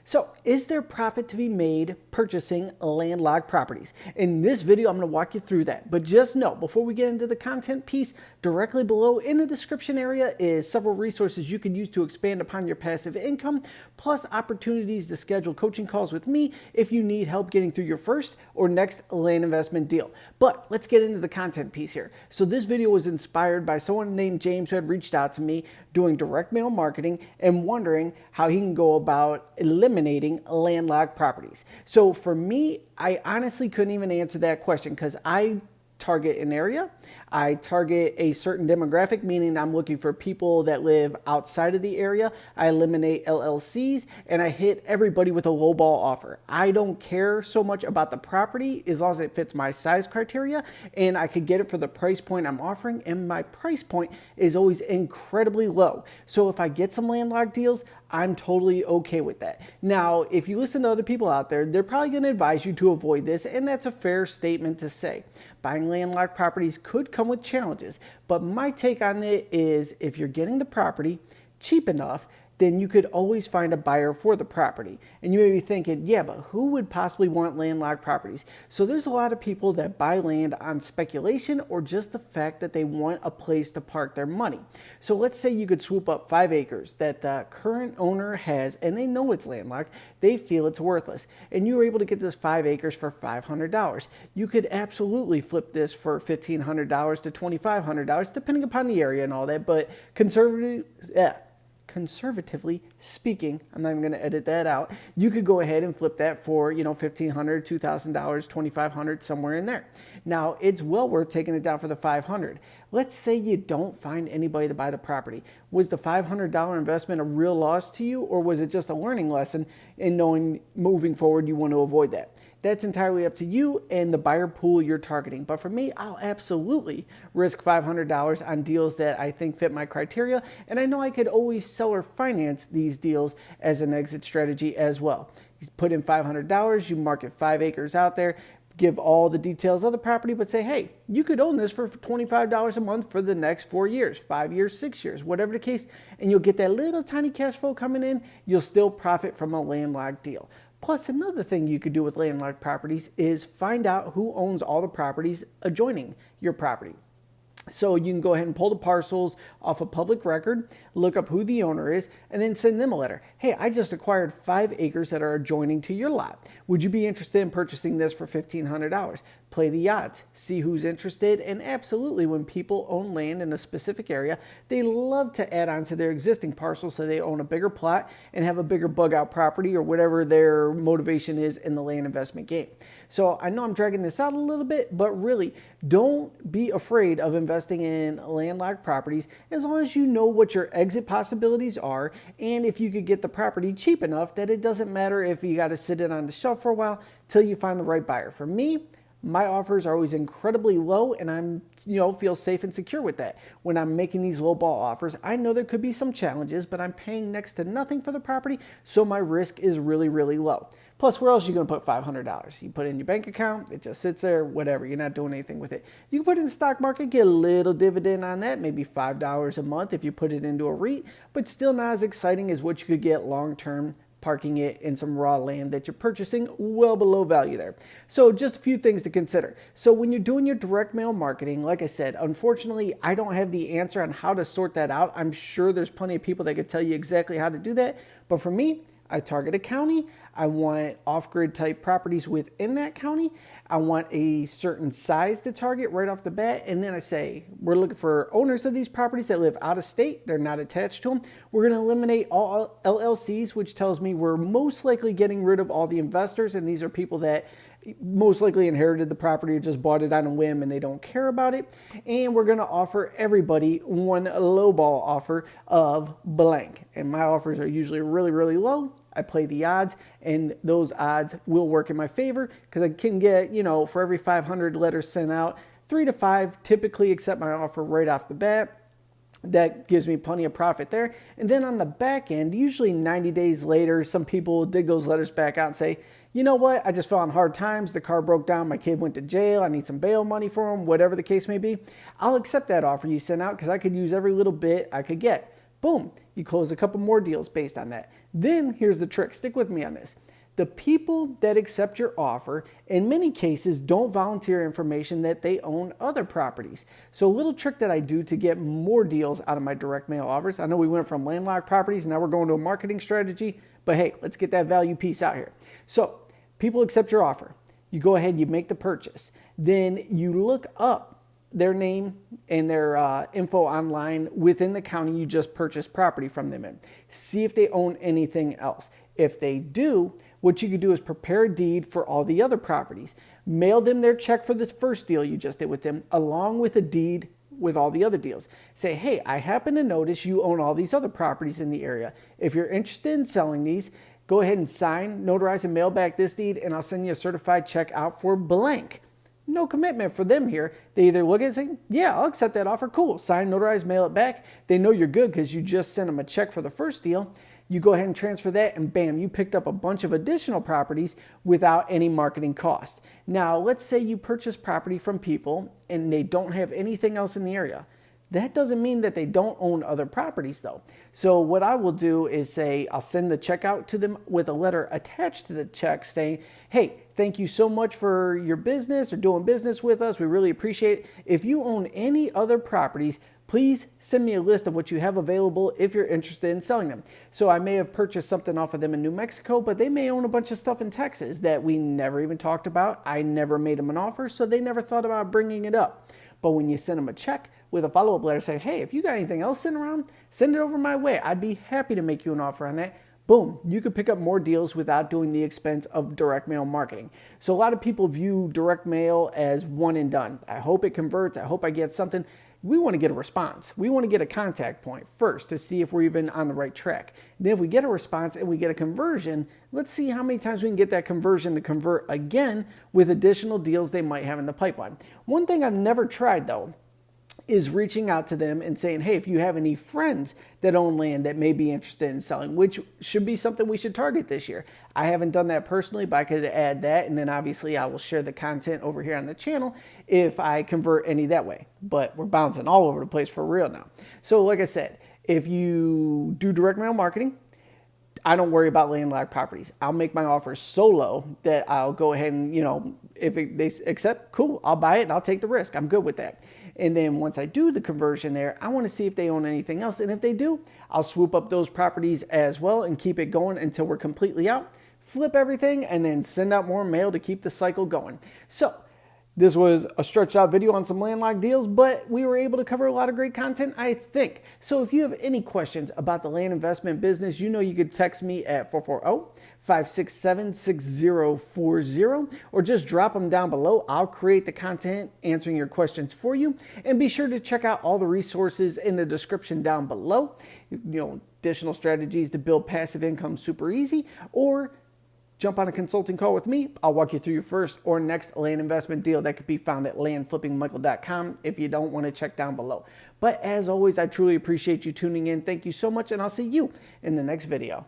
So, is there profit to be made purchasing landlocked properties? In this video, I'm going to walk you through that. But just know, before we get into the content piece, directly below in the description area is several resources you can use to expand upon your passive income, plus opportunities to schedule coaching calls with me if you need help getting through your first or next land investment deal. But let's get into the content piece here. So this video was inspired by someone named James who had reached out to me doing direct mail marketing and wondering how he can go about eliminating landlocked properties. So for me, I honestly couldn't even answer that question because I target an area. I target a certain demographic, meaning I'm looking for people that live outside of the area. I eliminate LLCs and I hit everybody with a lowball offer. I don't care so much about the property as long as it fits my size criteria and I could get it for the price point I'm offering, and my price point is always incredibly low. So if I get some landlocked deals, I'm totally okay with that. Now, if you listen to other people out there, they're probably going to advise you to avoid this, and that's a fair statement to say. Buying landlocked properties could come with challenges, but my take on it is if you're getting the property cheap enough, then you could always find a buyer for the property. And you may be thinking, yeah, but who would possibly want landlocked properties? So there's a lot of people that buy land on speculation or just the fact that they want a place to park their money. So let's say you could swoop up 5 acres that the current owner has and they know it's landlocked, they feel it's worthless. And you were able to get this 5 acres for $500. You could absolutely flip this for $1,500 to $2,500, depending upon the area and all that, but conservatively speaking, I'm not even going to edit that out, you could go ahead and flip that for, $1,500, $2,000, $2,500, somewhere in there. Now, it's well worth taking it down for the $500. Let's say you don't find anybody to buy the property. Was the $500 investment a real loss to you, or was it just a learning lesson in knowing moving forward you want to avoid that? That's entirely up to you and the buyer pool you're targeting. But for me, I'll absolutely risk $500 on deals that I think fit my criteria. And I know I could always sell or finance these deals as an exit strategy as well. You put in $500, you market 5 acres out there, give all the details of the property, but say, hey, you could own this for $25 a month for the next 4 years, 5 years, 6 years, whatever the case, and you'll get that little tiny cash flow coming in. You'll still profit from a landlocked deal. Plus, another thing you could do with landlocked properties is find out who owns all the properties adjoining your property. So you can go ahead and pull the parcels off a public record, look up who the owner is, and then send them a letter. Hey, I just acquired 5 acres that are adjoining to your lot. Would you be interested in purchasing this for $1,500? Play the odds, see who's interested, and absolutely when people own land in a specific area, they love to add on to their existing parcel so they own a bigger plot and have a bigger bug out property or whatever their motivation is in the land investment game. So I know I'm dragging this out a little bit, but really don't be afraid of investing in landlocked properties as long as you know what your exit possibilities are and if you could get the property cheap enough that it doesn't matter if you got to sit it on the shelf for a while till you find the right buyer. For me, my offers are always incredibly low and I'm, feel safe and secure with that. When I'm making these low ball offers, I know there could be some challenges, but I'm paying next to nothing for the property, so my risk is really, really low. Plus, where else are you going to put $500? You put it in your bank account, it just sits there, whatever, you're not doing anything with it. You can put it in the stock market, get a little dividend on that, maybe $5 a month if you put it into a REIT, but still not as exciting as what you could get long-term parking it in some raw land that you're purchasing well below value there. So just a few things to consider. So when you're doing your direct mail marketing, like I said, unfortunately, I don't have the answer on how to sort that out. I'm sure there's plenty of people that could tell you exactly how to do that. But for me, I target a county. I want off-grid type properties within that county. I want a certain size to target right off the bat. And then I say, we're looking for owners of these properties that live out of state. They're not attached to them. We're going to eliminate all LLCs, which tells me we're most likely getting rid of all the investors. And these are people that most likely inherited the property or just bought it on a whim and they don't care about it. And we're going to offer everybody one lowball offer of blank. And my offers are usually really, really low. I play the odds, and those odds will work in my favor because I can get, for every 500 letters sent out, 3 to 5 typically accept my offer right off the bat. That gives me plenty of profit there. And then on the back end, usually 90 days later, some people will dig those letters back out and say, you know what, I just fell on hard times. The car broke down. My kid went to jail. I need some bail money for him, whatever the case may be. I'll accept that offer you sent out because I could use every little bit I could get. Boom, you close a couple more deals based on that. Then here's the trick. Stick with me on this. The people that accept your offer, in many cases, don't volunteer information that they own other properties. So a little trick that I do to get more deals out of my direct mail offers. I know we went from landlocked properties, now we're going to a marketing strategy, but hey, let's get that value piece out here. So people accept your offer. You go ahead, you make the purchase. Then you look up their name and their info online within the county you just purchased property from them in. See if they own anything else. If they do, what you could do is prepare a deed for all the other properties. Mail them their check for this first deal you just did with them, along with a deed with all the other deals. Say, hey, I happen to notice you own all these other properties in the area. If you're interested in selling these, go ahead and sign, notarize, and mail back this deed, and I'll send you a certified check out for blank. No commitment for them here. They either look at it and say, yeah, I'll accept that offer. Cool. Sign, notarize, mail it back. They know you're good because you just sent them a check for the first deal. You go ahead and transfer that, and bam, you picked up a bunch of additional properties without any marketing cost. Now, let's say you purchase property from people and they don't have anything else in the area. That doesn't mean that they don't own other properties though. So what I will do is say, I'll send the check out to them with a letter attached to the check saying, hey, thank you so much for your business or doing business with us. We really appreciate it. If you own any other properties, please send me a list of what you have available if you're interested in selling them. So I may have purchased something off of them in New Mexico, but they may own a bunch of stuff in Texas that we never even talked about. I never made them an offer, so they never thought about bringing it up. But when you send them a check with a follow-up letter, say, hey, if you got anything else sitting around, send it over my way. I'd be happy to make you an offer on that. Boom, you could pick up more deals without doing the expense of direct mail marketing. So a lot of people view direct mail as one and done. I hope it converts. I hope I get something. We want to get a response. We want to get a contact point first to see if we're even on the right track. Then if we get a response and we get a conversion, let's see how many times we can get that conversion to convert again with additional deals they might have in the pipeline. One thing I've never tried though is reaching out to them and saying, hey, if you have any friends that own land that may be interested in selling, which should be something we should target this year. I haven't done that personally, but I could add that. And then obviously I will share the content over here on the channel if I convert any that way. But we're bouncing all over the place for real now. So like I said, if you do direct mail marketing, I don't worry about landlocked properties. I'll make my offers so low that I'll go ahead and, if they accept, cool, I'll buy it and I'll take the risk. I'm good with that. And then once I do the conversion there, I want to see if they own anything else. And if they do, I'll swoop up those properties as well and keep it going until we're completely out, flip everything, and then send out more mail to keep the cycle going. So this was a stretched out video on some landlocked deals, but we were able to cover a lot of great content, I think. So if you have any questions about the land investment business, you could text me at 440-567-6040 or just drop them down below. I'll create the content answering your questions for you. And be sure to check out all the resources in the description down below. Additional strategies to build passive income super easy, or jump on a consulting call with me. I'll walk you through your first or next land investment deal that could be found at landflippingmichael.com if you don't want to check down below. But as always, I truly appreciate you tuning in. Thank you so much, and I'll see you in the next video.